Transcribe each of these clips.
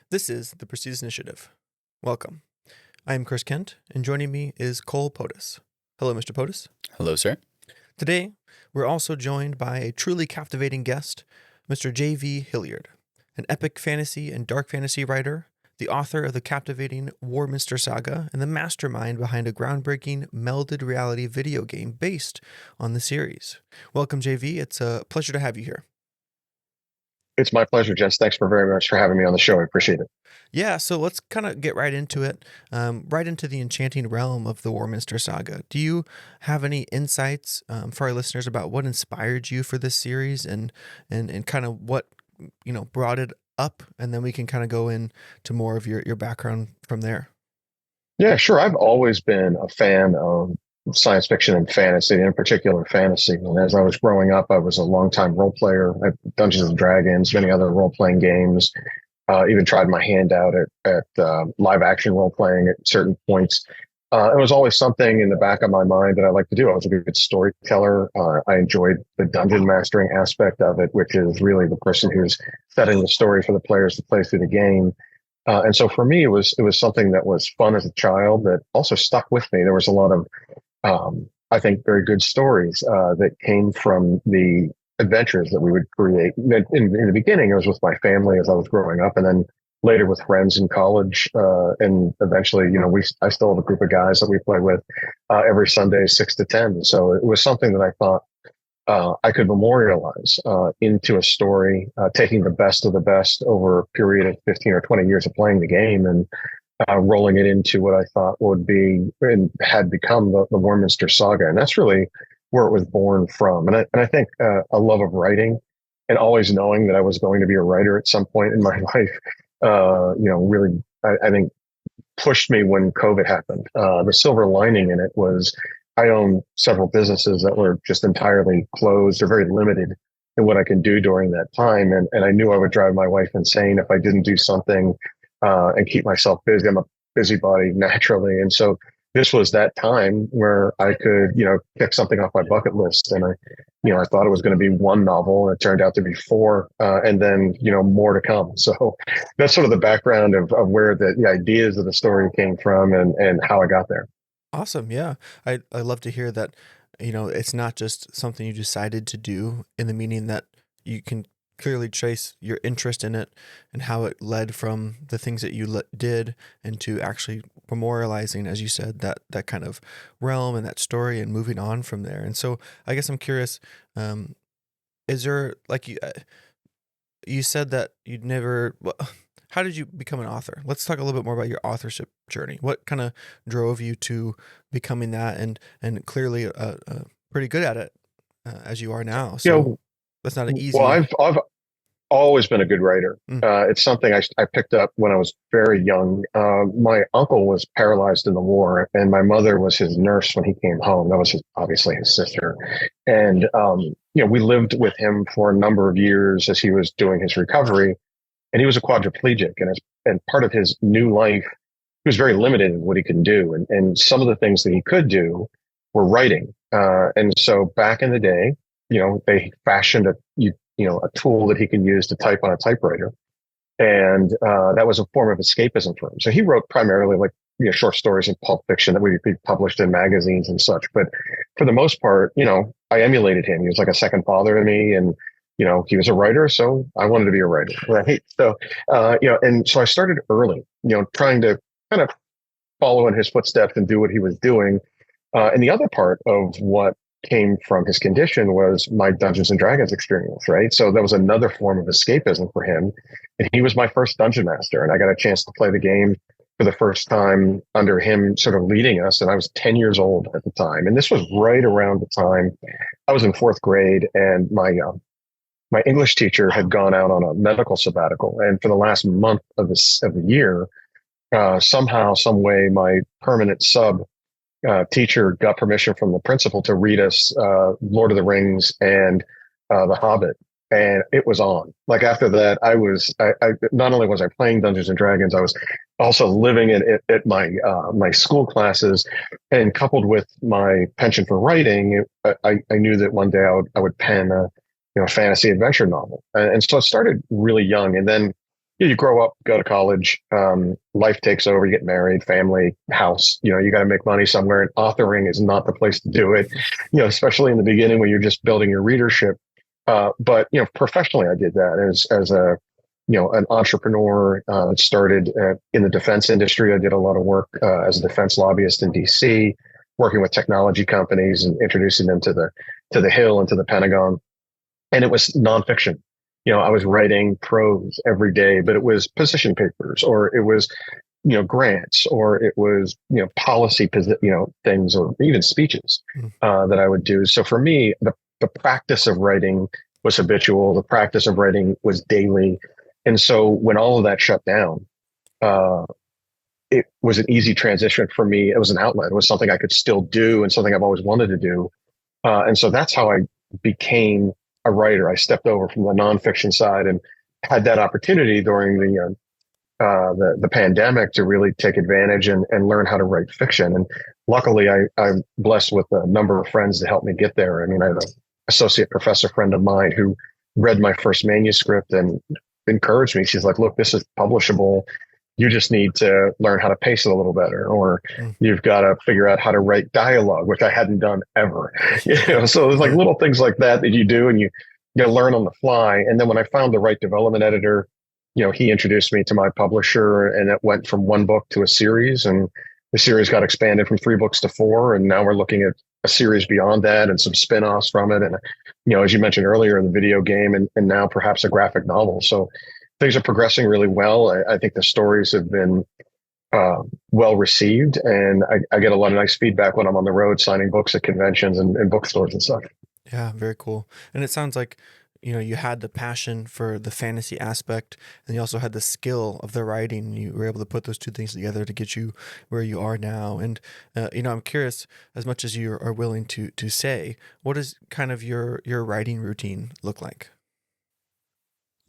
This is the Prestige Initiative. Welcome. I am Chris Kent, and joining me is Cole Potus. Hello, Mr. Potus. Hello, sir. Today, we're also joined by a truly captivating guest, Mr. J.V. Hilliard, an epic fantasy and dark fantasy writer, the author of the captivating Warminster Saga, and the mastermind behind a groundbreaking melded reality video game based on the series. Welcome, JV. It's a pleasure to have you here. It's my pleasure, Jess. Thanks very much for having me on the show. I appreciate it. Yeah, so let's kind of get right into it, right into the enchanting realm of the Warminster Saga. Do you have any insights for our listeners about what inspired you for this series and kind of what, brought it up? And then we can kind of go into more of your background from there. Yeah, sure. I've always been a fan of science fiction and fantasy, in particular fantasy. And as I was growing up, I was a longtime role player at Dungeons and Dragons, many other role playing games. Even tried my hand out at live action role playing at certain points. It was always something in the back of my mind that I like to do. I was a good storyteller. I enjoyed the dungeon mastering aspect of it, which is really the person who's setting the story for the players to play through the game. And so for me, it was something that was fun as a child that also stuck with me. There was a lot of, I think, very good stories that came from the adventures that we would create. In the beginning, it was with my family as I was growing up, and then later with friends in college. And eventually, I still have a group of guys that we play with every Sunday, 6 to 10. So it was something that I thought I could memorialize into a story, taking the best of the best over a period of 15 or 20 years of playing the game and rolling it into what I thought would be and had become the Warminster Saga. And that's really where it was born from. And I think a love of writing and always knowing that I was going to be a writer at some point in my life, really, I think pushed me when COVID happened. The silver lining in it was I own several businesses that were just entirely closed or very limited in what I can do during that time. And I knew I would drive my wife insane if I didn't do something and keep myself busy. I'm a busybody naturally. And so this was that time where I could, pick something off my bucket list. And I thought it was going to be one novel, and it turned out to be four, and then, more to come. So that's sort of the background of where the ideas of the story came from and how I got there. Awesome. Yeah. I love to hear that, it's not just something you decided to do in the meaning that you can clearly trace your interest in it and how it led from the things that you did into actually memorializing, as you said, that kind of realm and that story and moving on from there. And so I guess I'm curious, is there, like you said that you'd never, how did you become an author? Let's talk a little bit more about your authorship journey. What kind of drove you to becoming that and clearly pretty good at it as you are now. So that's not an easy. Well, I've always been a good writer. It's something I picked up when I was very young. My uncle was paralyzed in the war, and my mother was his nurse when he came home. That was obviously his sister. And, we lived with him for a number of years as he was doing his recovery. And he was a quadriplegic. And part of his new life, he was very limited in what he could do. And some of the things that he could do were writing. And so back in the day, they fashioned a tool that he can use to type on a typewriter. And that was a form of escapism for him. So he wrote primarily short stories and pulp fiction that would be published in magazines and such. But for the most part, I emulated him. He was like a second father to me. And, he was a writer. So I wanted to be a writer. Right. So, and so I started early, trying to kind of follow in his footsteps and do what he was doing. And the other part of what came from his condition was my Dungeons and Dragons experience, right? So that was another form of escapism for him. And he was my first dungeon master. And I got a chance to play the game for the first time under him sort of leading us. And I was 10 years old at the time. And this was right around the time I was in fourth grade, and my English teacher had gone out on a medical sabbatical. And for the last month of the year, somehow, some way, my permanent sub teacher got permission from the principal to read us Lord of the Rings and The Hobbit. And it was on. Like after that, I not only was I playing Dungeons and Dragons, I was also living at my school classes, and coupled with my penchant for writing, I knew that one day I would pen a fantasy adventure novel. And so it started really young. And then you grow up, go to college, life takes over, you get married, family, house, you got to make money somewhere. And authoring is not the place to do it, especially in the beginning when you're just building your readership. But professionally, I did that as a an entrepreneur. Started in the defense industry. I did a lot of work as a defense lobbyist in DC, working with technology companies and introducing them to the Hill and to the Pentagon. And it was nonfiction. I was writing prose every day, but it was position papers, or it was grants, or it was policy things, or even speeches Mm. that I would do. So for me, the practice of writing was habitual. The practice of writing was daily. And so when all of that shut down, uh, it was an easy transition for me. It was an outlet. It was something I could still do and something I've always wanted to do. And so that's how I became a writer. I stepped over from the nonfiction side and had that opportunity during the pandemic to really take advantage and learn how to write fiction. And luckily, I'm blessed with a number of friends to help me get there. I mean, I have an associate professor friend of mine who read my first manuscript and encouraged me. She's like, "Look, this is publishable. You just need to learn how to pace it a little better, or Mm. you've got to figure out how to write dialogue," which I hadn't done ever. So there's like Yeah. little things like that you do, and you learn on the fly. And then when I found the right development editor, he introduced me to my publisher, and it went from one book to a series, and the series got expanded from 3 books to 4, and now we're looking at a series beyond that and some spin-offs from it. And as you mentioned earlier, the video game, and now perhaps a graphic novel. So things are progressing really well. I think the stories have been well received, and I get a lot of nice feedback when I'm on the road signing books at conventions and bookstores and stuff. Yeah, very cool. And it sounds like, you had the passion for the fantasy aspect, and you also had the skill of the writing. You were able to put those two things together to get you where you are now. And I'm curious, as much as you are willing to say, what does kind of your writing routine look like?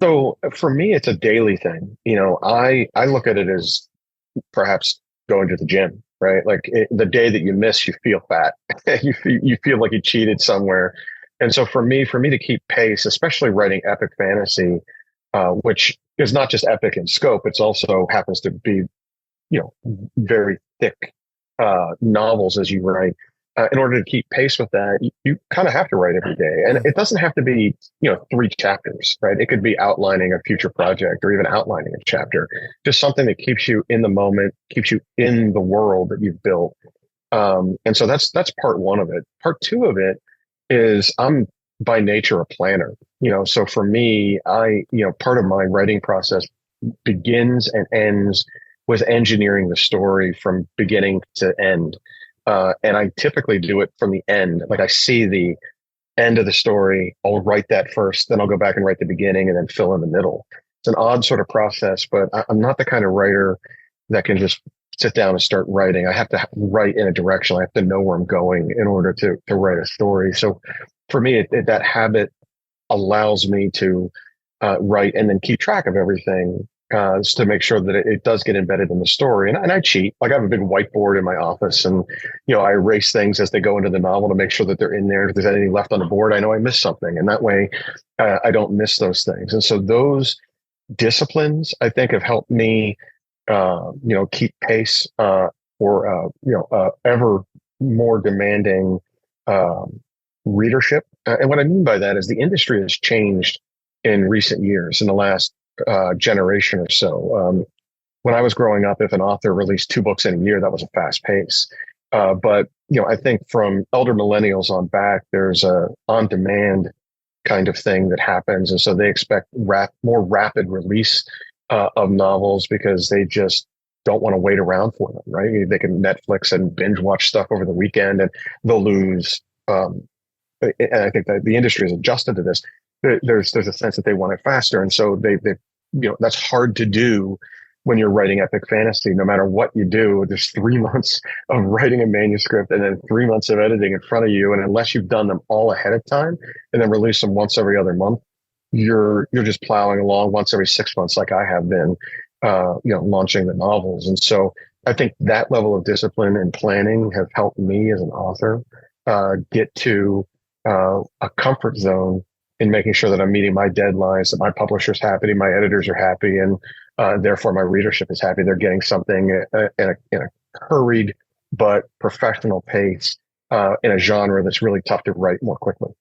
So for me, it's a daily thing. I look at it as perhaps going to the gym, right? Like the day that you miss, you feel fat. You feel like you cheated somewhere. And so for me to keep pace, especially writing epic fantasy, which is not just epic in scope, it's also happens to be, very thick novels as you write. In order to keep pace with that, you kind of have to write every day, and Mm. it doesn't have to be 3 chapters, right? It could be outlining a future project or even outlining a chapter, just something that keeps you in the moment, keeps you in the world that you've built. And so that's part one of it. Part two of it is I'm by nature a planner. So for me, part of my writing process begins and ends with engineering the story from beginning to end. And I typically do it from the end. Like I see the end of the story, I'll write that first, then I'll go back and write the beginning and then fill in the middle. It's an odd sort of process, but I'm not the kind of writer that can just sit down and start writing. I have to write in a direction. I have to know where I'm going in order to write a story. So for me, that habit allows me to write and then keep track of everything to make sure that it does get embedded in the story. And I cheat. Like I have a big whiteboard in my office, and I erase things as they go into the novel to make sure that they're in there. If there's anything left on the board, I know I missed something, and that way I don't miss those things. And so those disciplines, I think, have helped me, keep pace for ever more demanding readership. And what I mean by that is the industry has changed in recent years, in the last generation or so. When I was growing up, if an author released 2 books in a year, that was a fast pace. But I think from elder millennials on back, there's a on-demand kind of thing that happens, and so they expect more rapid release of novels because they just don't want to wait around for them. Right? They can Netflix and binge watch stuff over the weekend, and they'll lose. And I think that the industry has adjusted to this. There's a sense that they want it faster, and so they that's hard to do when you're writing epic fantasy. No matter what you do, there's 3 months of writing a manuscript and then 3 months of editing in front of you, and unless you've done them all ahead of time and then release them once every other month, you're just plowing along once every 6 months, like I have been, launching the novels. And so I think that level of discipline and planning have helped me as an author get to a comfort zone in making sure that I'm meeting my deadlines, that my publisher's happy, my editors are happy, and therefore my readership is happy. They're getting something in a hurried but professional pace in a genre that's really tough to write more quickly.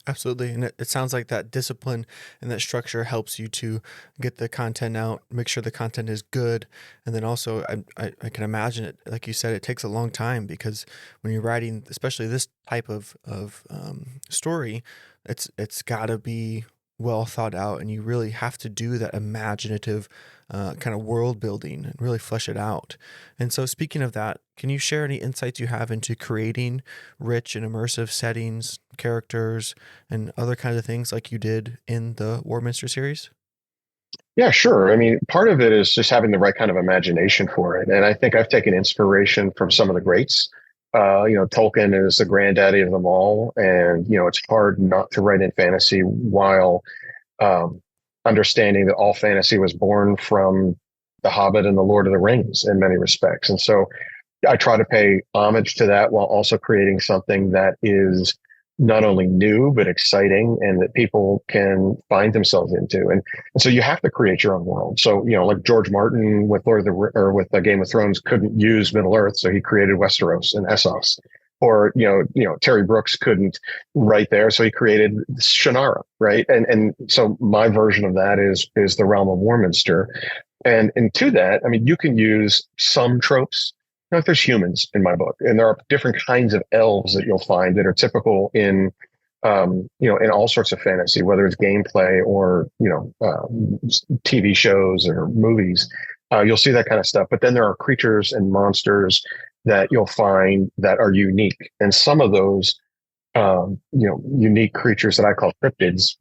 Absolutely. And it sounds like that discipline and that structure helps you to get the content out, make sure the content is good. And then also, I can imagine it, like you said, it takes a long time because when you're writing, especially this type of story, it's got to be well thought out. And you really have to do that imaginative kind of world building and really flesh it out. And so, speaking of that, can you share any insights you have into creating rich and immersive settings, characters, and other kinds of things like you did in the Warminster series? Yeah, sure. I mean, part of it is just having the right kind of imagination for it. And I think I've taken inspiration from some of the greats. Tolkien is the granddaddy of them all. And, it's hard not to write in fantasy while um, understanding that all fantasy was born from The Hobbit and The Lord of the Rings in many respects. And so I try to pay homage to that while also creating something that is not only new but exciting and that people can find themselves into. And so you have to create your own world. So like George Martin with with the Game of Thrones couldn't use Middle Earth, so he created Westeros and Essos. Or Terry Brooks couldn't write there, so he created Shannara, right? And so my version of that is the realm of Warminster, and to that, I mean, you can use some tropes. Like there's humans in my book, and there are different kinds of elves that you'll find that are typical in all sorts of fantasy, whether it's gameplay or TV shows or movies. You'll see that kind of stuff. But then there are creatures and monsters that you'll find that are unique, and some of those unique creatures that I call cryptids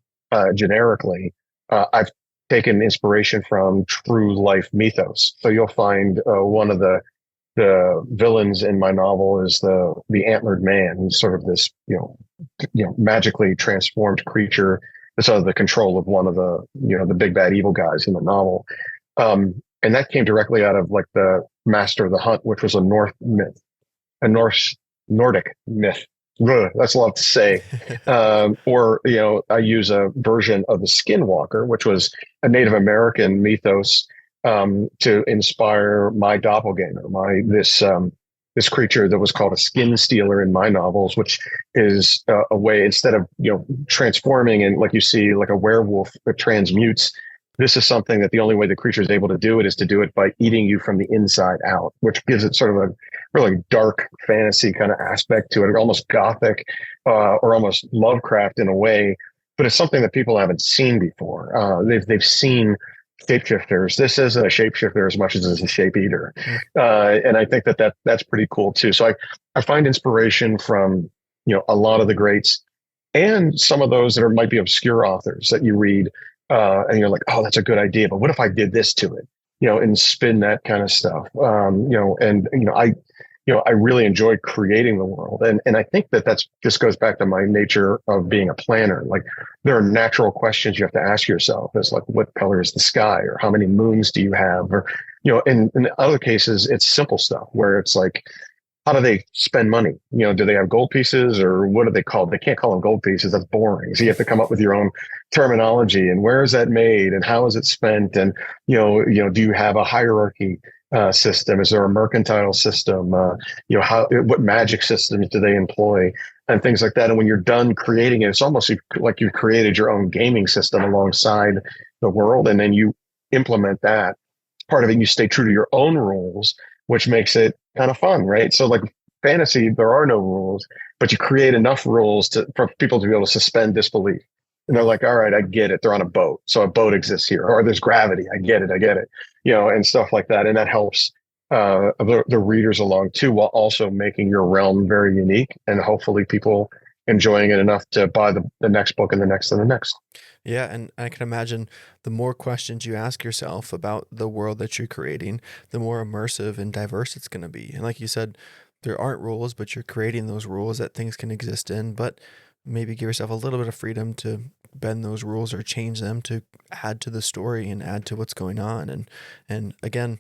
generically, I've taken inspiration from true life mythos. So you'll find one of the villains in my novel is the antlered man, who's sort of this magically transformed creature that's under the control of one of the big bad evil guys in the novel. And that came directly out of like the Master of the Hunt, which was a North myth, a Nordic myth. Ugh, that's a lot to say. I use a version of the Skinwalker, which was a Native American mythos to inspire my doppelganger, this creature that was called a skin stealer in my novels, which is a way, instead of transforming and like you see like a werewolf that transmutes. This is something that the only way the creature is able to do it is to do it by eating you from the inside out, which gives it sort of a really dark fantasy kind of aspect to it, almost gothic or almost Lovecraft in a way. But it's something that people haven't seen before. They've seen shapeshifters. This isn't a shapeshifter as much as it's a shape eater, and I think that's pretty cool too. So I find inspiration from a lot of the greats and some of those that might be obscure authors that you read. And you're like, oh, that's a good idea, but what if I did this to it, and spin that kind of stuff, I really enjoy creating the world, and I think that's just goes back to my nature of being a planner. Like there are natural questions you have to ask yourself, is like, what color is the sky, or how many moons do you have, or in other cases, it's simple stuff where it's like, how do they spend money? Do they have gold pieces, or what are they called? They can't call them gold pieces. That's boring. So you have to come up with your own terminology, and where is that made, and how is it spent? And, do you have a hierarchy system? Is there a mercantile system? What magic systems do they employ, and things like that. And when you're done creating it, it's almost like you've created your own gaming system alongside the world. And then you implement that part of it, and you stay true to your own rules, which makes it kind of fun, right? So like fantasy, there are no rules, but you create enough rules for people to be able to suspend disbelief. And they're like, all right, I get it. They're on a boat. So a boat exists here, or there's gravity. I get it. And stuff like that. And that helps the readers along too, while also making your realm very unique, and hopefully people enjoying it enough to buy the next book and the next and the next. Yeah, and I can imagine the more questions you ask yourself about the world that you're creating, the more immersive and diverse it's going to be. And like you said, there aren't rules, but you're creating those rules that things can exist in, but maybe give yourself a little bit of freedom to bend those rules or change them to add to the story and add to what's going on. And again,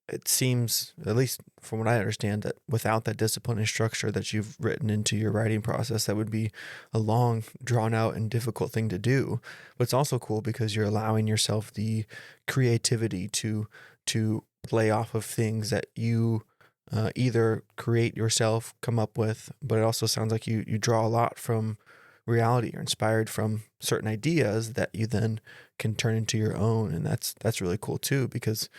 it seems, at least from what I understand, that without that discipline and structure that you've written into your writing process, that would be a long, drawn out, and difficult thing to do. But it's also cool because you're allowing yourself the creativity to play off of things that you either create yourself, come up with, but it also sounds like you draw a lot from reality or inspired from certain ideas that you then can turn into your own, and that's really cool too because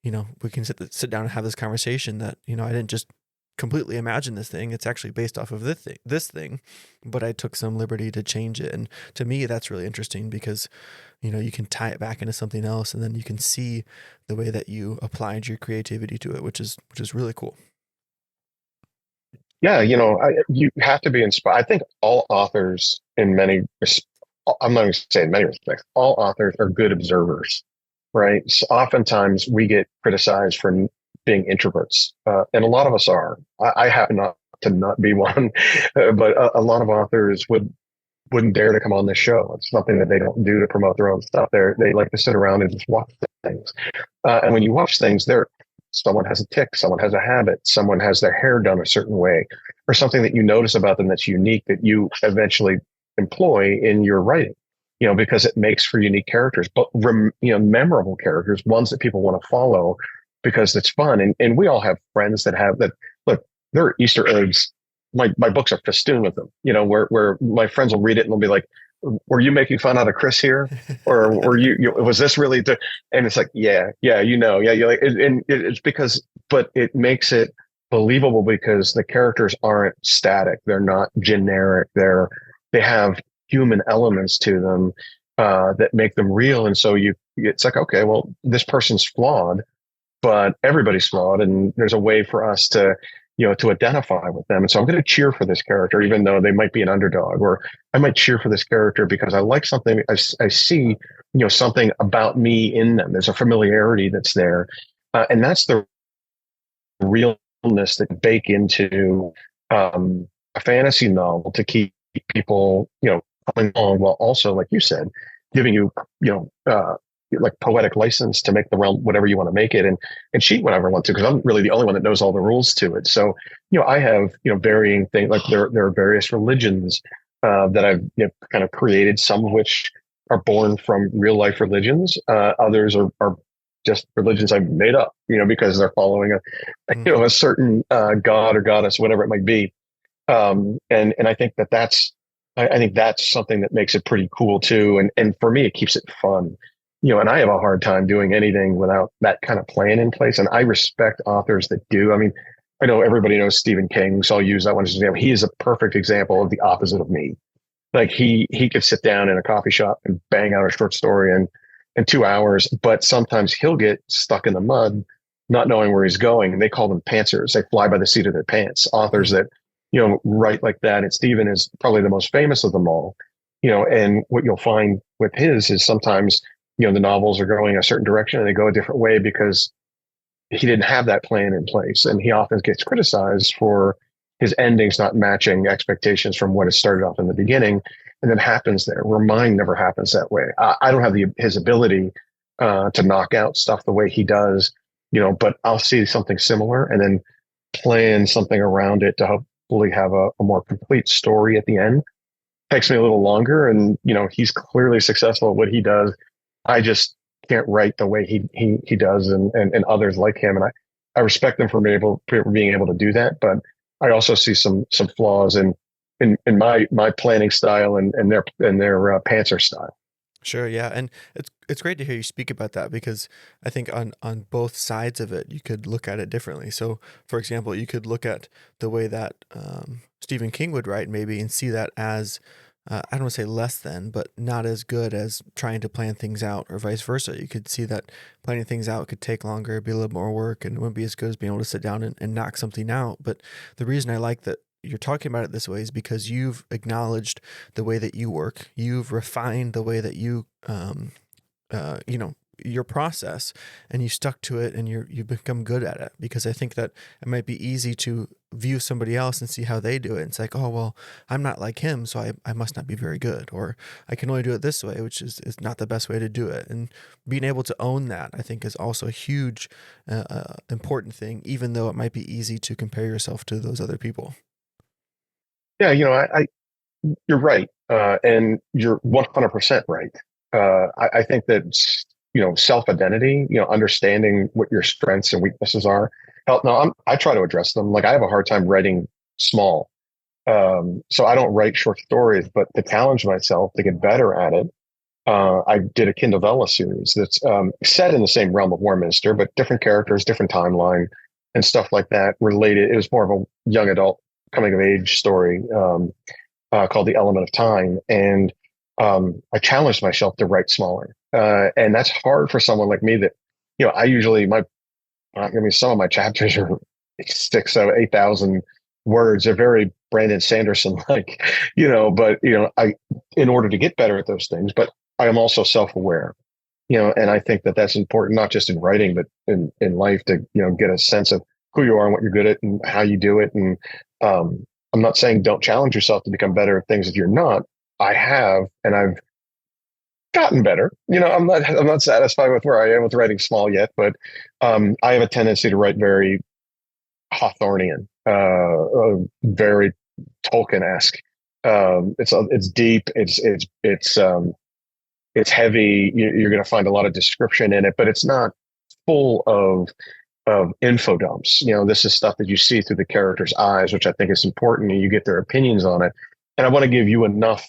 we can sit down and have this conversation that, I didn't just completely imagine this thing. It's actually based off of this thing, but I took some liberty to change it. And to me, that's really interesting because, you can tie it back into something else and then you can see the way that you applied your creativity to it, which is really cool. Yeah, you have to be inspired. I think all authors, I'm not going to say in many respects, all authors are good observers, right? So oftentimes we get criticized for being introverts, and a lot of us are. I happen not to not be one, but a lot of authors wouldn't dare to come on this show. It's something that they don't do to promote their own stuff. They like to sit around and just watch things. And when you watch things, someone has a tick, someone has a habit, someone has their hair done a certain way, or something that you notice about them that's unique that you eventually employ in your writing. Because it makes for unique characters, but memorable characters, ones that people want to follow because it's fun. And we all have friends that have that. Look, there are Easter eggs. My books are festooned with them. Where my friends will read it and they'll be like, "Were you making fun out of Chris here, or were was this really?" And it's like, yeah, yeah, yeah. You're like, and it's because, but it makes it believable because the characters aren't static. They're not generic. They have human elements to them that make them real. And so it's like, okay, well, this person's flawed, but everybody's flawed, and there's a way for us to identify with them. And so I'm going to cheer for this character, even though they might be an underdog, or I might cheer for this character because I like something. I see, something about me in them. There's a familiarity that's there. And that's the realness that bake into a fantasy novel to keep people, coming along while also, like you said, giving you, like poetic license to make the realm whatever you want to make it and cheat whenever I want to, because I'm really the only one that knows all the rules to it. So, I have, varying things, like there are various religions that I've kind of created, some of which are born from real life religions. Others are just religions I've made up, because they're following a certain god or goddess, whatever it might be. And I think I think that's something that makes it pretty cool too. And for me, it keeps it fun, and I have a hard time doing anything without that kind of plan in place. And I respect authors that do. I mean, I know everybody knows Stephen King, so I'll use that one as an example. He is a perfect example of the opposite of me. Like he could sit down in a coffee shop and bang out a short story in 2 hours, but sometimes he'll get stuck in the mud, not knowing where he's going. And they call them pantsers. They fly by the seat of their pants. Authors that, write like that. And Stephen is probably the most famous of them all, and what you'll find with his is sometimes, the novels are going a certain direction and they go a different way because he didn't have that plan in place. And he often gets criticized for his endings not matching expectations from what it started off in the beginning. And then happens there where mine never happens that way. I don't have his ability to knock out stuff the way he does, but I'll see something similar and then plan something around it to hopefully have a more complete story at the end. Takes me a little longer, and he's clearly successful at what he does. I just can't write the way he does, and others like him, and I respect them for being able to do that. But I also see some flaws in my planning style and their pantser style. Sure, yeah, and it's great to hear you speak about that because I think on both sides of it, you could look at it differently. So, for example, you could look at the way that Stephen King would write maybe and see that as I don't want to say less than, but not as good as trying to plan things out, or vice versa. You could see that planning things out could take longer, be a little more work, and wouldn't be as good as being able to sit down and knock something out. But the reason I like that you're talking about it this way is because you've acknowledged the way that you work. You've refined the way that you your process and you stuck to it and you become good at it. Because I think that it might be easy to view somebody else and see how they do it. And it's like, oh, well, I'm not like him, so I must not be very good. Or I can only do it this way, which is not the best way to do it. And being able to own that, I think, is also a huge, important thing, even though it might be easy to compare yourself to those other people. Yeah, you're right, and you're 100% right. I think that self identity, understanding what your strengths and weaknesses are. Help. Now, I try to address them. Like I have a hard time writing small, so I don't write short stories. But to challenge myself to get better at it, I did a Kindle Vella series that's set in the same realm of Warminster, but different characters, different timeline, and stuff like that. Related. It was more of a young adult coming of age story. Called The Element of Time. And I challenged myself to write smaller. And that's hard for someone like me that, I usually, some of my chapters are 6, 7, 8,000 words. They're very Brandon Sanderson like, in order to get better at those things, but I am also self-aware, and I think that that's important, not just in writing, but in life to, get a sense of who you are and what you're good at and how you do it. And, I'm not saying don't challenge yourself to become better at things if you're not. I have, and I've gotten better. I'm not satisfied with where I am with writing small yet, but I have a tendency to write very Hawthornian, very Tolkien-esque. It's deep. It's heavy. You're going to find a lot of description in it, but it's not full of info dumps. This is stuff that you see through the character's eyes, which I think is important, and you get their opinions on it. And I want to give you enough,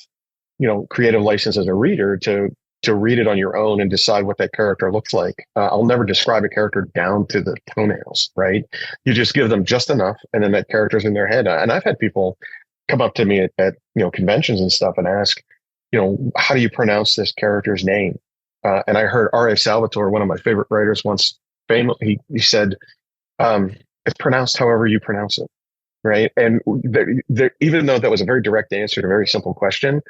creative license as a reader to read it on your own and decide what that character looks like. I'll never describe a character down to the toenails, right? You just give them just enough, and then that character's in their head. And I've had people come up to me at conventions and stuff and ask, how do you pronounce this character's name? And I heard R.A. Salvatore, one of my favorite writers, once famously he said, it's pronounced however you pronounce it, right? And even though that was a very direct answer to a very simple question,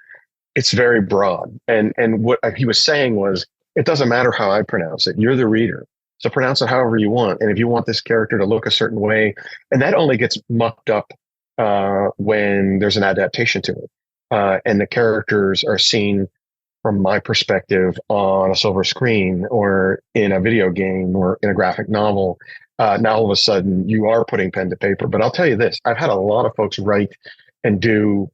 it's very broad. And what he was saying was, it doesn't matter how I pronounce it. You're the reader. So pronounce it however you want. And if you want this character to look a certain way, and that only gets mucked up when there's an adaptation to it. And the characters are seen from my perspective on a silver screen or in a video game or in a graphic novel. Now all of a sudden you are putting pen to paper. But I'll tell you this, I've had a lot of folks write and do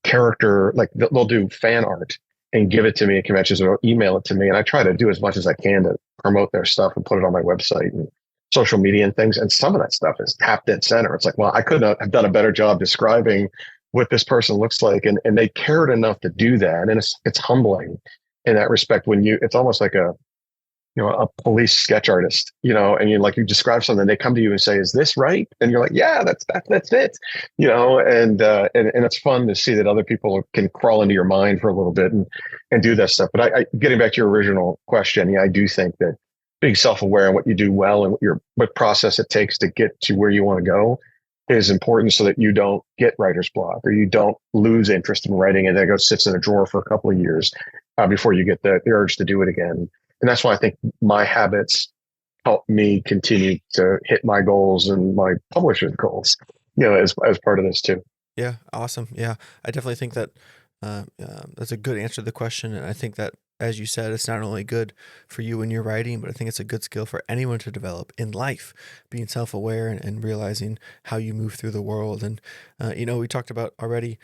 character, like they'll do fan art and give it to me at conventions or email it to me. And I try to do as much as I can to promote their stuff and put it on my website and social media and things. And some of that stuff is tapped dead center. It's like, well, I could not have done a better job describing what this person looks like. And they cared enough to do that. And it's humbling in that respect when it's almost like a police sketch artist, and you describe something, they come to you and say, is this right? And you're like, yeah, that's it, and it's fun to see that other people can crawl into your mind for a little bit and do that stuff. But I getting back to your original question, I do think that being self-aware and what you do well and what process it takes to get to where you want to go is important so that you don't get writer's block or you don't lose interest in writing and then it sits in a drawer for a couple of years before you get the urge to do it again. And that's why I think my habits help me continue to hit my goals and my publisher's goals, as part of this too. Yeah, awesome. Yeah, I definitely think that that's a good answer to the question. And I think that, as you said, it's not only good for you when you're writing, but I think it's a good skill for anyone to develop in life, being self-aware and realizing how you move through the world. And, we talked about already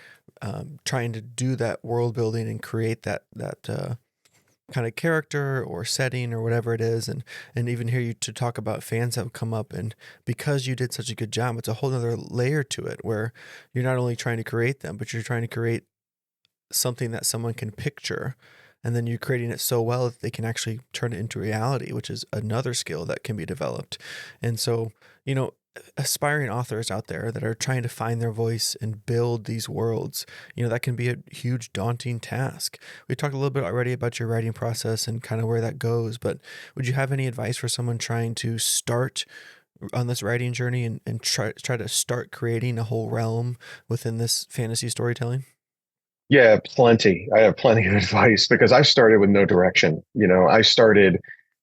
trying to do that world building and create that kind of character or setting or whatever it is, and even hear you to talk about fans that have come up, and because you did such a good job, it's a whole other layer to it where you're not only trying to create them, but you're trying to create something that someone can picture, and then you're creating it so well that they can actually turn it into reality, which is another skill that can be developed. And so, aspiring authors out there that are trying to find their voice and build these worlds, that can be a huge daunting task. We talked a little bit already about your writing process and kind of where that goes, but would you have any advice for someone trying to start on this writing journey and try to start creating a whole realm within this fantasy storytelling? Yeah, plenty. I have plenty of advice because I started with no direction. I started,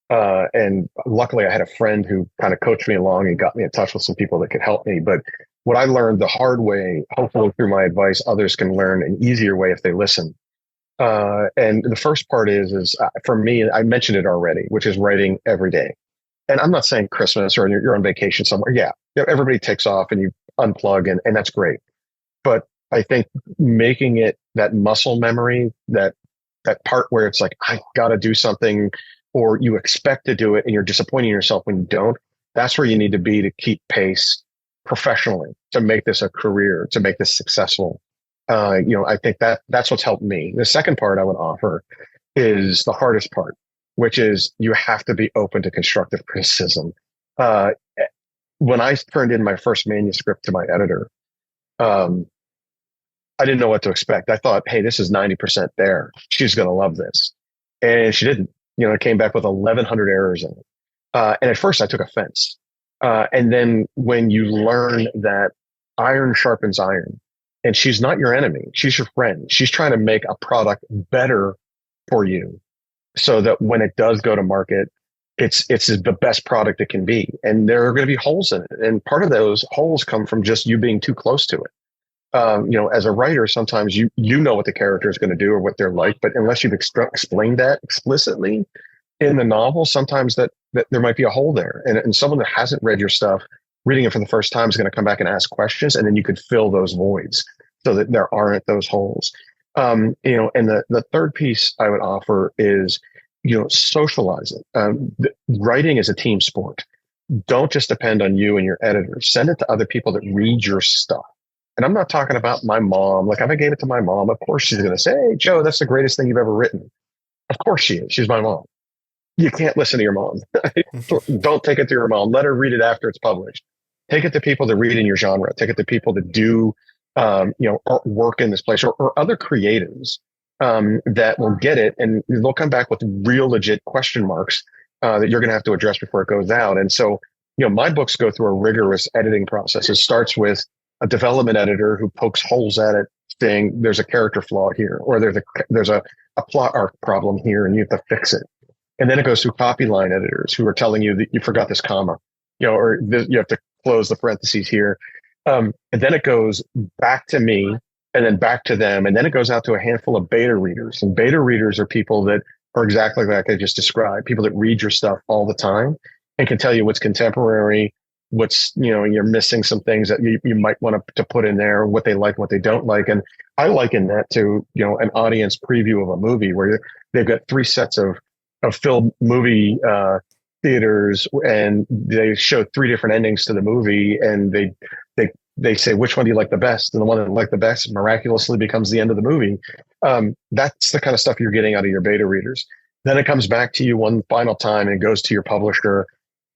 and luckily I had a friend who kind of coached me along and got me in touch with some people that could help me. But what I learned the hard way, hopefully through my advice, others can learn an easier way if they listen. And the first part is for me, I mentioned it already, which is writing every day. And I'm not saying Christmas or you're on vacation somewhere. Yeah, everybody takes off and you unplug, and that's great. But I think making it that muscle memory, that part where it's like, I got to do something, or you expect to do it and you're disappointing yourself when you don't, that's where you need to be to keep pace professionally, to make this a career, to make this successful. I think that's what's helped me. The second part I would offer is the hardest part, which is you have to be open to constructive criticism. Uh, when I turned in my first manuscript to my editor, um, I didn't know what to expect. I thought, hey, this is 90% there. She's going to love this. And she didn't. It came back with 1,100 errors in it. And at first I took offense. And then when you learn that iron sharpens iron, and she's not your enemy, she's your friend. She's trying to make a product better for you so that when it does go to market, it's the best product it can be. And there are going to be holes in it. And part of those holes come from just you being too close to it. As a writer, sometimes you know what the character is going to do or what they're like, but unless you've explained that explicitly in the novel, sometimes that there might be a hole there. And someone that hasn't read your stuff, reading it for the first time is going to come back and ask questions, and then you could fill those voids so that there aren't those holes. And the third piece I would offer is, socialize it. Writing is a team sport. Don't just depend on you and your editor. Send it to other people that read your stuff. And I'm not talking about my mom. Like, if I gave it to my mom, of course she's going to say, hey, Joe, that's the greatest thing you've ever written. Of course she is. She's my mom. You can't listen to your mom. Don't take it to your mom. Let her read it after it's published. Take it to people that read in your genre. Take it to people that do, work in this place, or other creatives that will get it, and they'll come back with real legit question marks that you're going to have to address before it goes out. And so, my books go through a rigorous editing process. It starts with a development editor who pokes holes at it, saying there's a character flaw here, or there's a plot arc problem here, and you have to fix it. And then it goes through copy line editors who are telling you that you forgot this comma, or you have to close the parentheses here. And then it goes back to me, and then back to them. And then it goes out to a handful of beta readers. And beta readers are people that are exactly like I just described, people that read your stuff all the time and can tell you what's contemporary, what's, you're missing some things that you might want to put in there, what they like, what they don't like. And I liken that to, an audience preview of a movie where they've got three sets of film movie theaters, and they show three different endings to the movie, and they say, which one do you like the best? And the one that liked the best miraculously becomes the end of the movie. That's the kind of stuff you're getting out of your beta readers. Then it comes back to you one final time and it goes to your publisher.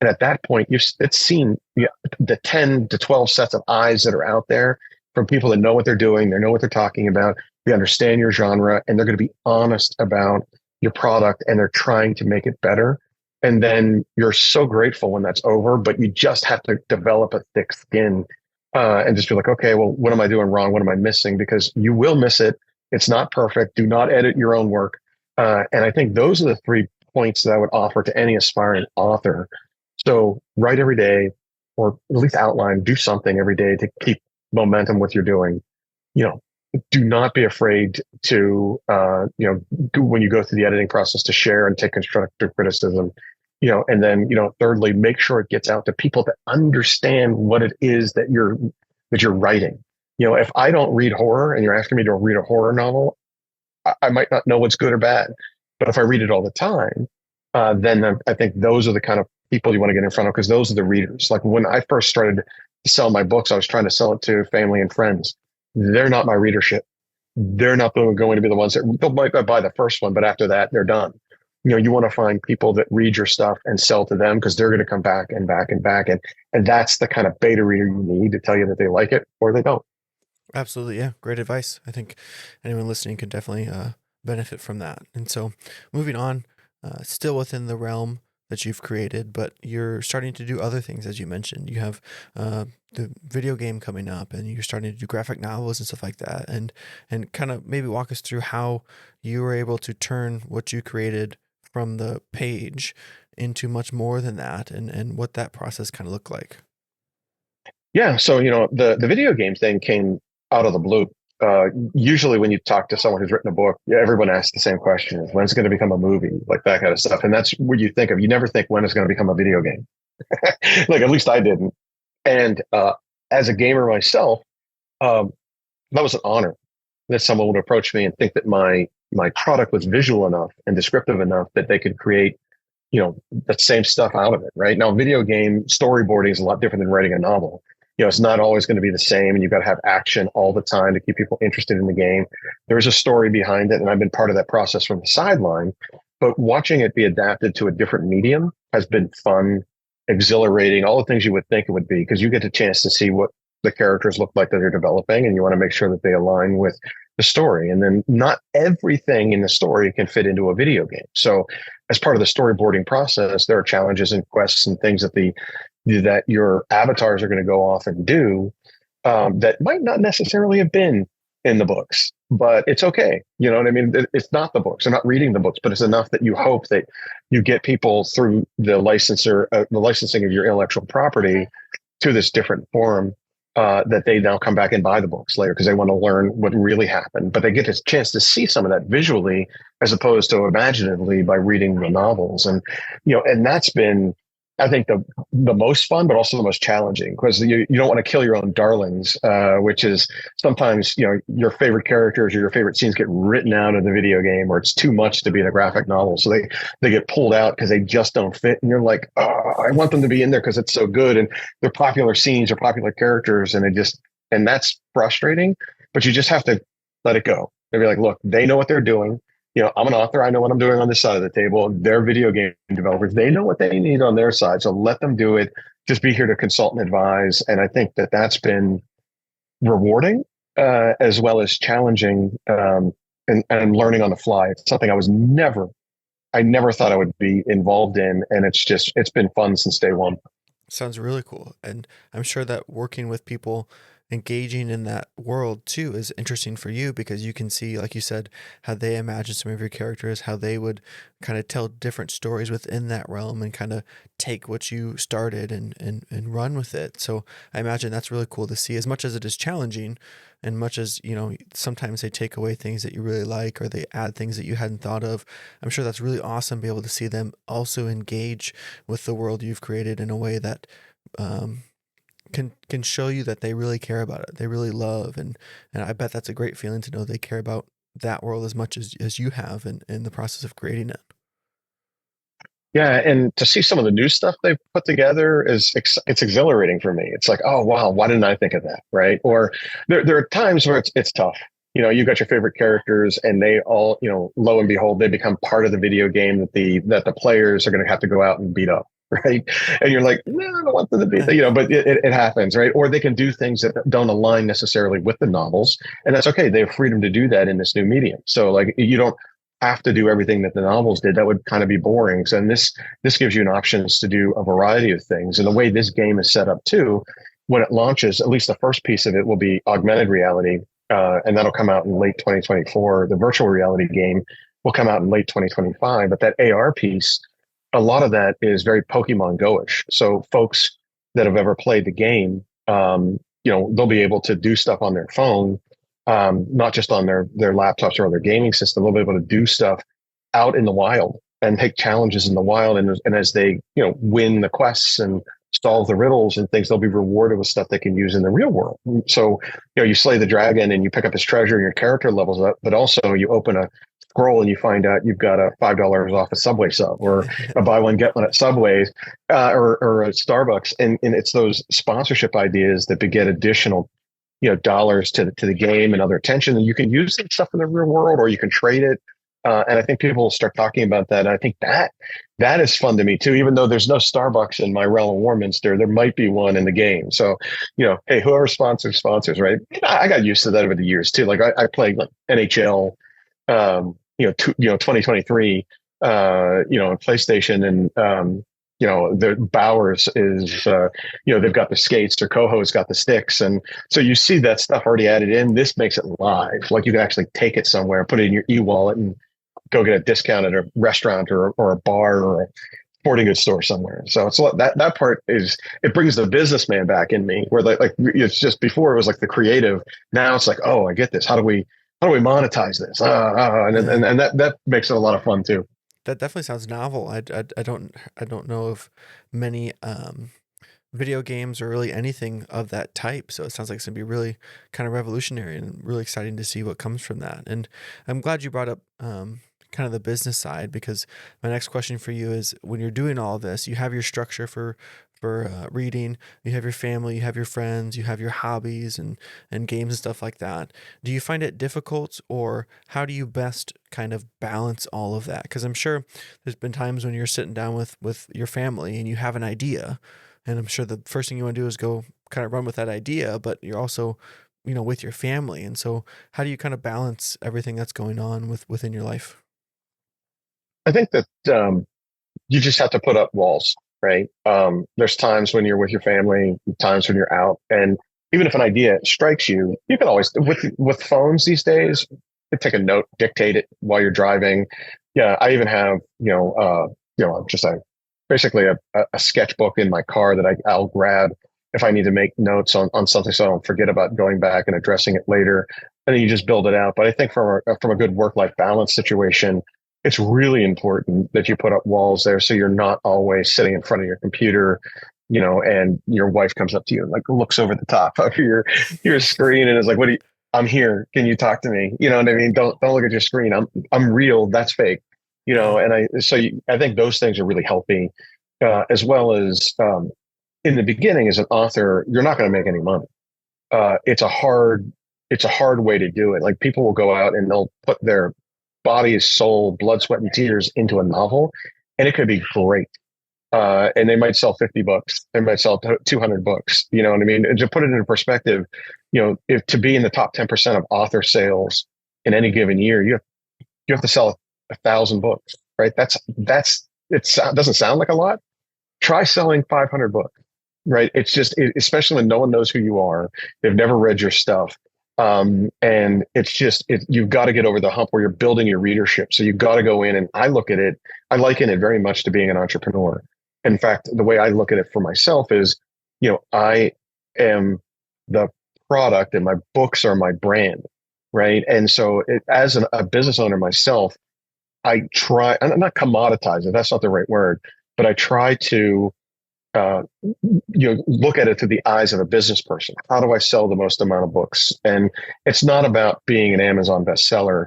And at that point, it's seen the 10 to 12 sets of eyes that are out there from people that know what they're doing. They know what they're talking about. They understand your genre, and they're going to be honest about your product, and they're trying to make it better. And then you're so grateful when that's over, but you just have to develop a thick skin and just be like, okay, well, what am I doing wrong? What am I missing? Because you will miss it. It's not perfect. Do not edit your own work. And I think those are the 3 points that I would offer to any aspiring author. So write every day, or at least outline, do something every day to keep momentum with you're doing. Do not be afraid to, when you go through the editing process, to share and take constructive criticism, and then, thirdly, make sure it gets out to people that understand what it is that you're writing. If I don't read horror and you're asking me to read a horror novel, I might not know what's good or bad. But if I read it all the time, then I think those are the kind of people you want to get in front of, because those are the readers. Like, when I first started to sell my books, I was trying to sell it to family and friends. They're not my readership. They're not going to be the ones that they'll might buy the first one, but after that, they're done. You want to find people that read your stuff and sell to them, because they're going to come back and back and back. And that's the kind of beta reader you need to tell you that they like it or they don't. Absolutely. Yeah. Great advice. I think anyone listening could definitely benefit from that. And so moving on, still within the realm that you've created, but you're starting to do other things, as you mentioned. You have the video game coming up, and you're starting to do graphic novels and stuff like that. And kind of maybe walk us through how you were able to turn what you created from the page into much more than that, and what that process kind of looked like. Yeah. So, the video game thing came out of the blue. Usually when you talk to someone who's written a book, yeah, everyone asks the same question: is when's it going to become a movie, like that kind of stuff. And that's what you think of. You never think when it's going to become a video game. Like, at least I didn't. And as a gamer myself, um, that was an honor that someone would approach me and think that my product was visual enough and descriptive enough that they could create, that same stuff out of it. Right now, video game storyboarding is a lot different than writing a novel. It's not always going to be the same, and you've got to have action all the time to keep people interested in the game. There's a story behind it, and I've been part of that process from the sideline. But watching it be adapted to a different medium has been fun, exhilarating, all the things you would think it would be, because you get a chance to see what the characters look like that they're developing, and you want to make sure that they align with the story. And then not everything in the story can fit into a video game. So as part of the storyboarding process, there are challenges and quests and things that your avatars are going to go off and do, that might not necessarily have been in the books, but it's okay. You know what I mean? It's not the books. They're not reading the books, but it's enough that you hope that you get people through the licensing of your intellectual property to this different form, that they now come back and buy the books later because they want to learn what really happened. But they get a chance to see some of that visually as opposed to imaginatively by reading the novels. And that's been, I think, the most fun, but also the most challenging, because you don't want to kill your own darlings, which is sometimes, your favorite characters or your favorite scenes get written out of the video game, or it's too much to be in a graphic novel. So they get pulled out because they just don't fit. And you're like, oh, I want them to be in there because it's so good. And they're popular scenes or popular characters. And that's frustrating, but you just have to let it go. And be like, look, they know what they're doing. I'm an author. I know what I'm doing on this side of the table. They're video game developers. They know what they need on their side. So let them do it. Just be here to consult and advise. And I think that that's been rewarding, as well as challenging, and learning on the fly. It's something I never thought I would be involved in. And it's been fun since day one. Sounds really cool. And I'm sure that working with people engaging in that world too is interesting for you, because you can see, like you said, how they imagine some of your characters, how they would kind of tell different stories within that realm and kind of take what you started and run with it. So I imagine that's really cool to see, as much as it is challenging, and much as, sometimes they take away things that you really like, or they add things that you hadn't thought of. I'm sure that's really awesome to be able to see them also engage with the world you've created in a way that can show you that they really care about it. They really love, and I bet that's a great feeling to know they care about that world as much as you have in the process of creating it. Yeah, and to see some of the new stuff they've put together it's exhilarating for me. It's like, oh wow, why didn't I think of that, right? Or there are times where it's tough. You've got your favorite characters, and they all, lo and behold, they become part of the video game that the players are going to have to go out and beat up, right? And you're like, no, I don't want them to beat, but it happens, right? Or they can do things that don't align necessarily with the novels, and that's okay. They have freedom to do that in this new medium. So like, you don't have to do everything that the novels did. That would kind of be boring. So, and this gives you an options to do a variety of things. And the way this game is set up too, when it launches, at least the first piece of it will be augmented reality. And that'll come out in late 2024. The virtual reality game will come out in late 2025. But that AR piece, a lot of that is very Pokemon Go-ish. So folks that have ever played the game, they'll be able to do stuff on their phone, not just on their laptops or their gaming system. They'll be able to do stuff out in the wild and take challenges in the wild. And as they, win the quests and solve the riddles and things, they'll be rewarded with stuff they can use in the real world. So, you slay the dragon and you pick up his treasure and your character levels up, but also you open a scroll and you find out you've got a $5 off a Subway sub, or a buy one, get one at Subways, or a Starbucks. And it's those sponsorship ideas that beget additional, dollars to the game and other attention. And you can use that stuff in the real world, or you can trade it. And I think people will start talking about that. And I think that is fun to me too, even though there's no Starbucks in my realm of Warminster, there might be one in the game. So, hey, whoever sponsors, right? I got used to that over the years too. Like I played like NHL, 2023 PlayStation and, the Bowers is, they've got the skates, or Coho's got the sticks. And so you see that stuff already added in. This makes it live. Like you can actually take it somewhere, put it in your e-wallet and go get a discount at a restaurant or a bar or a sporting goods store somewhere. So it's that part is, it brings the businessman back in me, where like it's just, before it was like the creative. Now it's like, oh, I get this. How do we monetize this? Yeah. And that makes it a lot of fun too. That definitely sounds novel. I don't know of many video games or really anything of that type. So it sounds like it's gonna be really kind of revolutionary and really exciting to see what comes from that. And I'm glad you brought up kind of the business side, because my next question for you is, when you're doing all this, you have your structure for reading, you have your family, you have your friends, you have your hobbies and games and stuff like that. Do you find it difficult, or how do you best kind of balance all of that? Because I'm sure there's been times when you're sitting down with your family and you have an idea, and I'm sure the first thing you want to do is go kind of run with that idea, but you're also, with your family. And so how do you kind of balance everything that's going on within your life? I think that you just have to put up walls, right? There's times when you're with your family, times when you're out, and even if an idea strikes you, you can always, with phones these days, you can take a note, dictate it while you're driving. Yeah, I even have just basically a sketchbook in my car that I'll grab if I need to make notes on something, so I don't forget about going back and addressing it later. And then you just build it out. But I think from a good work life balance situation, it's really important that you put up walls there, so you're not always sitting in front of your computer, and your wife comes up to you and like looks over the top of your screen and is like, "What do you? I'm here. Can you talk to me?" You know what I mean? Don't look at your screen. I'm real. That's fake. Yeah. And I think those things are really healthy, as well as, in the beginning as an author, you're not going to make any money. It's a hard way to do it. Like, people will go out and they'll put their body, soul, blood, sweat, and tears into a novel, and it could be great. And they might sell 50 books. They might sell 200 books. You know what I mean? And to put it into perspective, if to be in the top 10% of author sales in any given year, you have to sell 1,000 books, right? Doesn't sound like a lot. Try selling 500 books, right? It's just, especially when no one knows who you are, they've never read your stuff. And it's just, you've got to get over the hump where you're building your readership. So you've got to go in, and I liken it very much to being an entrepreneur. In fact, the way I look at it for myself is, I am the product and my books are my brand, right? And so as a business owner myself, I'm not commoditize it. That's not the right word, but I try to, look at it through the eyes of a business person. How do I sell the most amount of books? And it's not about being an Amazon bestseller,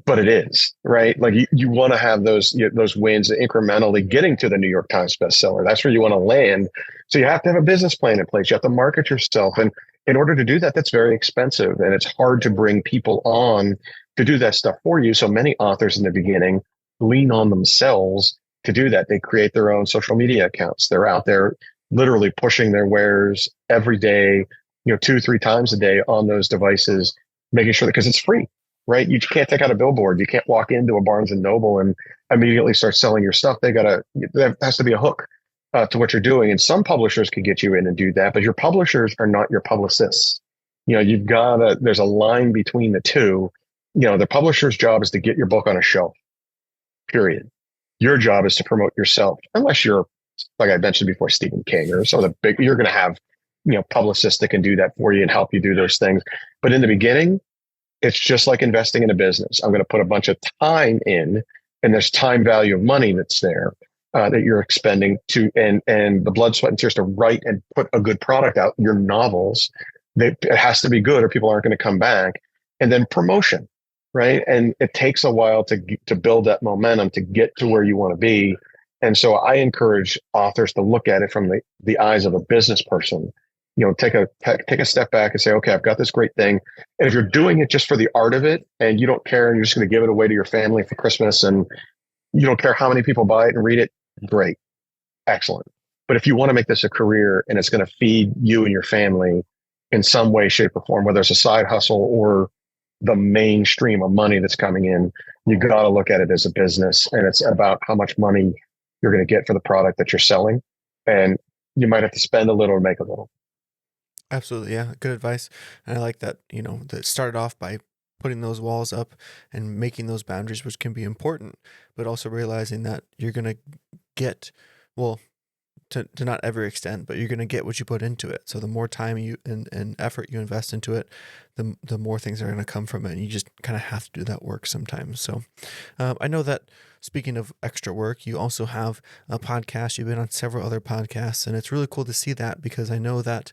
but it is, right? Like, you want to have those wins incrementally getting to the New York Times bestseller. That's where you want to land. So you have to have a business plan in place. You have to market yourself. And in order to do that, that's very expensive. And it's hard to bring people on to do that stuff for you. So many authors in the beginning lean on themselves to do that. They create their own social media accounts. They're out there literally pushing their wares every day, 2, 3 times a day on those devices, making sure that, because it's free, right? You can't take out a billboard. You can't walk into a Barnes and Noble and immediately start selling your stuff. There has to be a hook to what you're doing. And some publishers can get you in and do that, but your publishers are not your publicists. There's a line between the two. The publisher's job is to get your book on a shelf, period. Your job is to promote yourself, unless you're, like I mentioned before, Stephen King or some of the big, you're going to have, publicists that can do that for you and help you do those things. But in the beginning, it's just like investing in a business. I'm going to put a bunch of time in, and there's time value of money that's there, that you're expending to, and the blood, sweat, and tears to write and put a good product out. Your novels, it has to be good, or people aren't going to come back. And then promotion, right? And it takes a while to build that momentum to get to where you want to be. And so I encourage authors to look at it from the eyes of a business person. Take a step back and say, okay, I've got this great thing. And if you're doing it just for the art of it, and you don't care, and you're just going to give it away to your family for Christmas, and you don't care how many people buy it and read it, great, excellent. But if you want to make this a career, and it's going to feed you and your family in some way, shape, or form, whether it's a side hustle or the main stream of money that's coming in. You got to look at it as a business, and it's about how much money you're going to get for the product that you're selling. And you might have to spend a little to make a little. Absolutely, yeah, good advice. And I like that, that started off by putting those walls up and making those boundaries, which can be important, but also realizing that you're going to get, well, to not every extent, but you're going to get what you put into it. So the more time and effort you invest into it, the more things are going to come from it. And you just kind of have to do that work sometimes. So I know that speaking of extra work, you also have a podcast. You've been on several other podcasts, and it's really cool to see that because I know that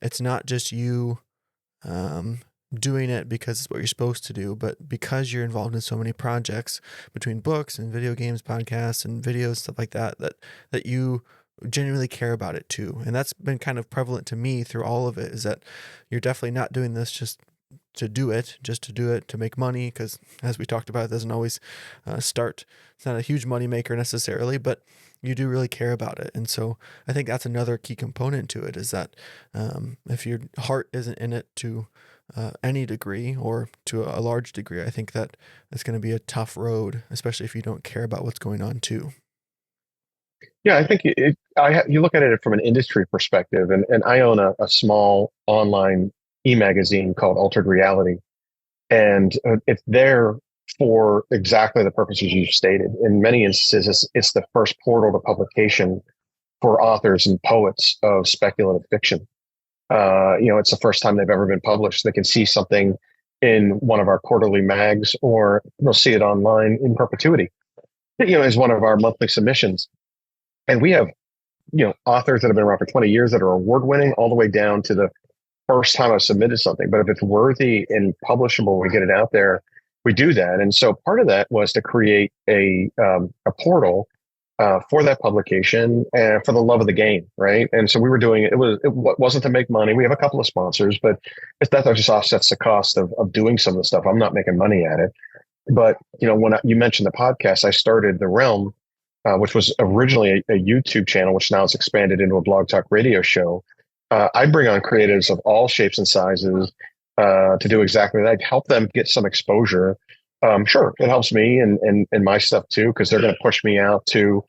it's not just you um, doing it because it's what you're supposed to do, but because you're involved in so many projects between books and video games, podcasts and videos, stuff like that, that you genuinely care about it too. And that's been kind of prevalent to me through all of it, is that you're definitely not doing this just to do it to make money, because as we talked about, it doesn't always start. It's not a huge money maker necessarily, but you do really care about it. And so I think that's another key component to it, is that if your heart isn't in it to any degree or to a large degree, I think that it's going to be a tough road, especially if you don't care about what's going on too. Yeah, I think you look at it from an industry perspective, and I own a small online e-magazine called Altered Reality, and it's there for exactly the purposes you stated. In many instances, it's the first portal to publication for authors and poets of speculative fiction. It's the first time they've ever been published. They can see something in one of our quarterly mags, or they'll see it online in perpetuity. As one of our monthly submissions. And we have, authors that have been around for 20 years that are award winning, all the way down to the first time I've submitted something. But if it's worthy and publishable, we get it out there, we do that. And so part of that was to create a portal for that publication and for the love of the game, right? And so we were doing it. It wasn't to make money. We have a couple of sponsors, but that just offsets the cost of doing some of the stuff. I'm not making money at it. But when you mentioned the podcast, I started The Realm, which was originally a YouTube channel, which now has expanded into a blog talk radio show. I bring on creatives of all shapes and sizes to do exactly that. Help them get some exposure. Sure, it helps me and my stuff too, because they're going to push me out to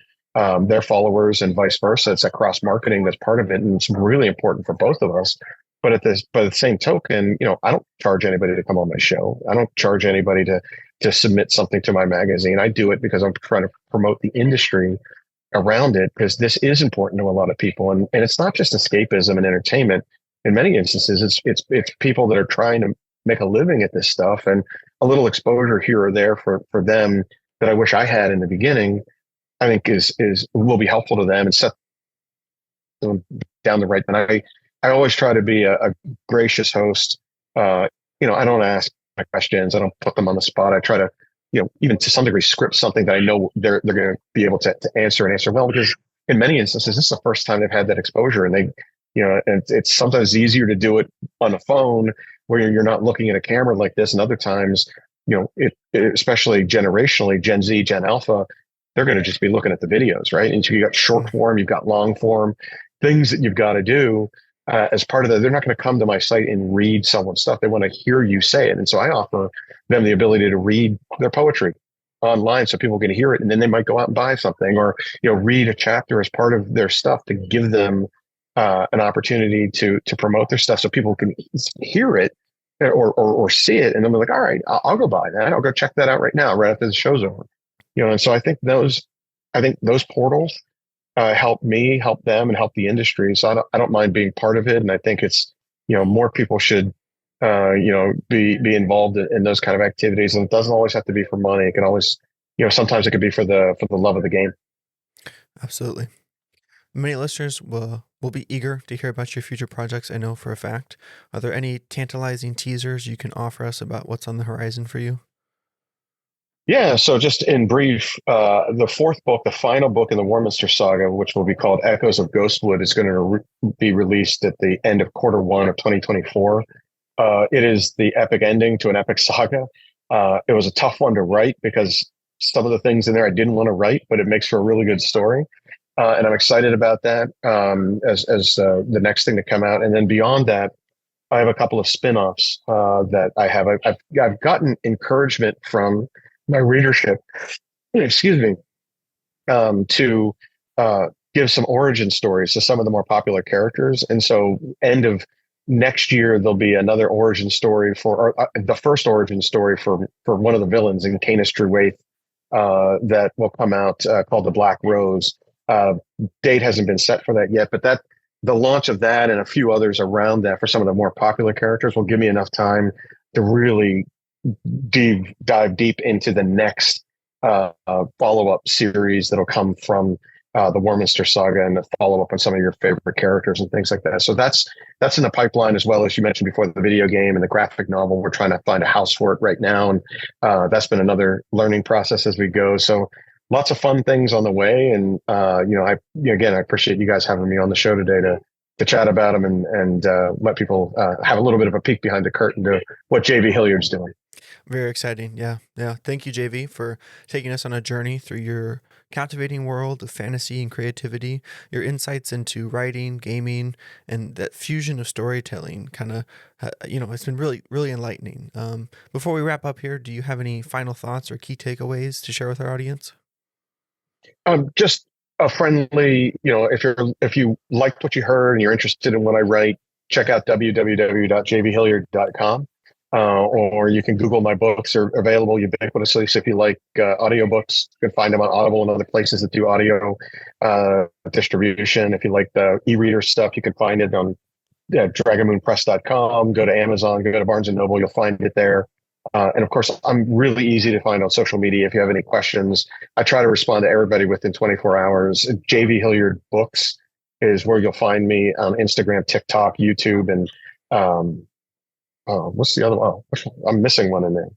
their followers and vice versa. It's a cross marketing that's part of it, and it's really important for both of us. But at the same token, I don't charge anybody to come on my show. I don't charge anybody to submit something to my magazine. I do it because I'm trying to promote the industry around it, because this is important to a lot of people. And it's not just escapism and entertainment. In many instances, it's people that are trying to make a living at this stuff, and a little exposure here or there for them that I wish I had in the beginning, I think will be helpful to them and set them down the right. And I always try to be a gracious host. I don't ask my questions. I don't put them on the spot. I try to, even to some degree, script something that I know they're going to be able to answer and answer well, because in many instances, this is the first time they've had that exposure, and and it's sometimes easier to do it on a phone where you're not looking at a camera like this. And other times, especially generationally, Gen Z, Gen Alpha, they're going to just be looking at the videos, right? And so you got short form, you've got long form, things that you've got to do. As part of that, they're not going to come to my site and read someone's stuff. They want to hear you say it. And so I offer them the ability to read their poetry online so people can hear it. And then they might go out and buy something, or, read a chapter as part of their stuff to give them an opportunity to promote their stuff so people can hear it or see it. And then we're like, all right, I'll go buy that. I'll go check that out right now, right after the show's over. And so I think those portals help me, help them, and help the industry. So I don't mind being part of it. And I think it's, more people should, be involved in those kind of activities. And it doesn't always have to be for money. It can always, sometimes it could be for the love of the game. Absolutely. Many listeners will be eager to hear about your future projects, I know for a fact. Are there any tantalizing teasers you can offer us about what's on the horizon for you? Yeah, so just in brief, the fourth book, the final book in the Warminster Saga, which will be called Echoes of Ghostwood, is going to be released at the end of Q1 of 2024. It is the epic ending to an epic saga. It was a tough one to write because some of the things in there I didn't want to write, but it makes for a really good story. And I'm excited about that as the next thing to come out. And then beyond that, I have a couple of spin-offs that I have. I've gotten encouragement from my readership, excuse me, to give some origin stories to some of the more popular characters. And so, end of next year, there'll be another origin story the first origin story for one of the villains in Canis Druwaith that will come out called the Black Rose. Uh, Date hasn't been set for that yet, but the launch of that and a few others around that for some of the more popular characters will give me enough time to really dive deep into the next follow-up series that'll come from the Warminster Saga and the follow-up on some of your favorite characters and things like that. So that's in the pipeline, as well as you mentioned before, the video game and the graphic novel. We're trying to find a house for it right now, and that's been another learning process as we go. So lots of fun things on the way, and again, I appreciate you guys having me on the show today to chat about them and let people have a little bit of a peek behind the curtain to what JV Hilliard's doing. Very exciting. Yeah. Yeah. Thank you, JV, for taking us on a journey through your captivating world of fantasy and creativity, your insights into writing, gaming, and that fusion of storytelling kind of, it's been really, really enlightening. Before we wrap up here, do you have any final thoughts or key takeaways to share with our audience? Just a friendly, if you liked what you heard and you're interested in what I write, check out www.jvhilliard.com. Or you can Google my books are available ubiquitously. So if you like audiobooks, you can find them on Audible and other places that do audio distribution. If you like the e-reader stuff, you can find it on dragonmoonpress.com. Go to Amazon, go to Barnes & Noble, you'll find it there. And of course, I'm really easy to find on social media. If you have any questions, I try to respond to everybody within 24 hours. JV Hilliard Books is where you'll find me on Instagram, TikTok, YouTube, and what's the other one? Oh, I'm missing one in there.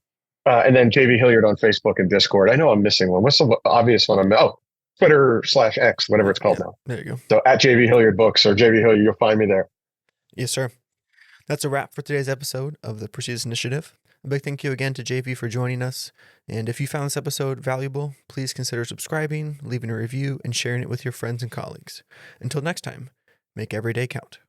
And then JV Hilliard on Facebook and Discord. I know I'm missing one. What's the obvious one? Twitter/X, whatever it's called now. There you go. So at JV Hilliard Books or JV Hilliard, you'll find me there. Yes, sir. That's a wrap for today's episode of the Perseus Initiative. A big thank you again to JV for joining us. And if you found this episode valuable, please consider subscribing, leaving a review, and sharing it with your friends and colleagues. Until next time, make every day count.